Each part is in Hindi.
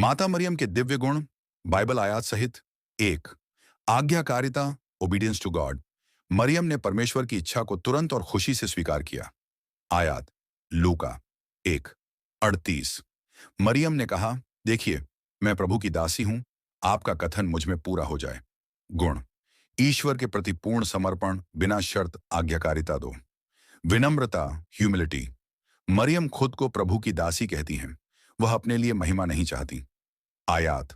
माता मरियम के दिव्य गुण बाइबल आयात सहित। एक, आज्ञाकारिता, ओबीडियंस टू गॉड। मरियम ने परमेश्वर की इच्छा को तुरंत और खुशी से स्वीकार किया। आयात लूका 1:38। मरियम ने कहा, देखिए, मैं प्रभु की दासी हूं, आपका कथन मुझ में पूरा हो जाए। गुण, ईश्वर के प्रति पूर्ण समर्पण, बिना शर्त आज्ञाकारिता दो। विनम्रता, ह्यूमिलिटी। मरियम खुद को प्रभु की दासी कहती हैं, वह अपने लिए महिमा नहीं चाहती। आयात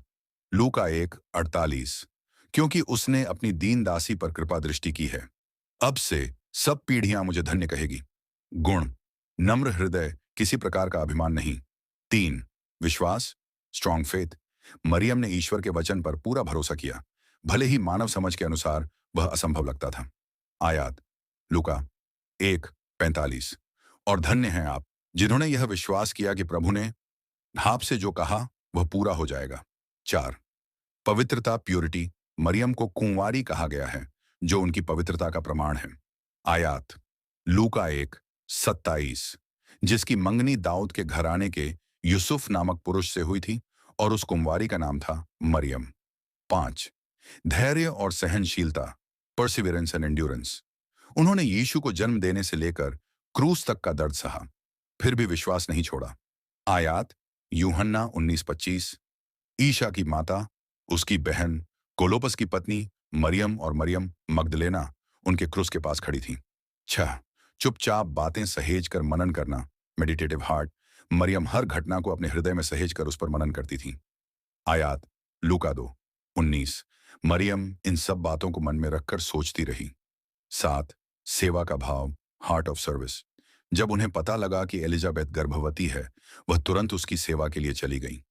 लूका 1:48। क्योंकि उसने अपनी दीन दासी पर कृपा दृष्टि की है, अब से सब पीढ़ियां मुझे धन्य कहेगी। गुण, नम्र हृदय, किसी प्रकार का अभिमान नहीं। 3, विश्वास, स्ट्रॉन्ग फेथ। मरियम ने ईश्वर के वचन पर पूरा भरोसा किया, भले ही मानव समझ के अनुसार वह असंभव लगता था। आयात लूका 1:45। और धन्य हैं आप, जिन्होंने यह विश्वास किया कि प्रभु ने आपसे जो कहा वह पूरा हो जाएगा। 4, पवित्रता, प्योरिटी। मरियम को कुंवारी कहा गया है, जो उनकी पवित्रता का प्रमाण है। आयात लूका 1:27। जिसकी मंगनी दाऊद के घराने के यूसुफ नामक पुरुष से हुई थी, और उस कुंवारी का नाम था मरियम। 5, धैर्य और सहनशीलता, परसिविरेंस एंड एंड्योरेंस। उन्होंने यीशु को जन्म देने से लेकर क्रूस तक का दर्द सहा, फिर भी विश्वास नहीं छोड़ा। आयात यूहन्ना 19:25। ईशा की माता, उसकी बहन, कोलोपस की पत्नी मरियम और मरियम मगदलेना उनके क्रूस के पास खड़ी थी। 6, चुपचाप बातें सहेज कर मनन करना, मेडिटेटिव हार्ट। मरियम हर घटना को अपने हृदय में सहेज कर उस पर मनन करती थी। आयात लूका 2:19। मरियम इन सब बातों को मन में रखकर सोचती रही। 7, सेवा का भाव, हार्ट ऑफ सर्विस। जब उन्हें पता लगा कि एलिजाबेथ गर्भवती है, वह तुरंत उसकी सेवा के लिए चली गई।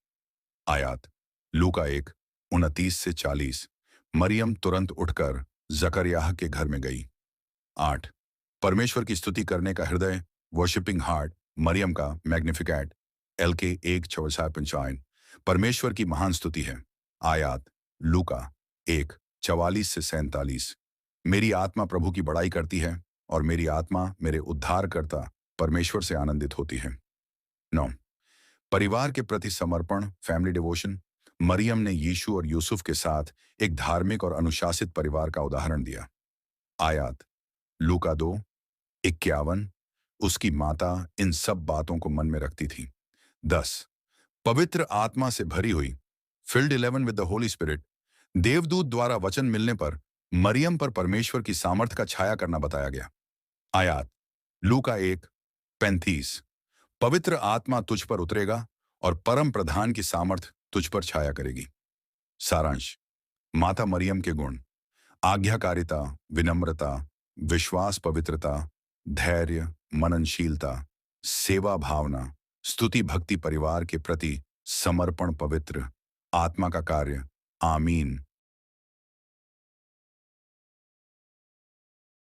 आयात लूका 1:29-40। मरियम तुरंत उठकर जकरयाह के घर में गई। 8, परमेश्वर की स्तुति करने का हृदय, वर्शिपिंग हार्ट। मरियम का मैग्निफिकेट, LK 1:45। परमेश्वर की महान स्तुति है। आयात लूका 1:44-47। मेरी आत्मा प्रभु की बड़ाई करती है, और मेरी आत्मा मेरे उद्धारकर्ता परमेश्वर से आनंदित होती है। 9, परिवार के प्रति समर्पण, फैमिली डिवोशन। मरियम ने यीशु और यूसुफ के साथ एक धार्मिक और अनुशासित परिवार का उदाहरण दिया। आयात लूका 2:51। उसकी माता इन सब बातों को मन में रखती थी। 10, पवित्र आत्मा से भरी हुई, field 11 with the Holi spirit. देवदूत द्वारा वचन मिलने पर मरियम पर परमेश्वर की सामर्थ का छाया करना बताया गया। आयात लूका 1:35। पवित्र आत्मा तुझ पर उतरेगा, और परम प्रधान की सामर्थ तुझ पर छाया करेगी। सारांश, माता मरियम के गुण: आज्ञाकारिता, विनम्रता, विश्वास, पवित्रता, धैर्य, मननशीलता, सेवा भावना, स्तुति भक्ति, परिवार के प्रति समर्पण, पवित्र आत्मा का कार्य। आमीन।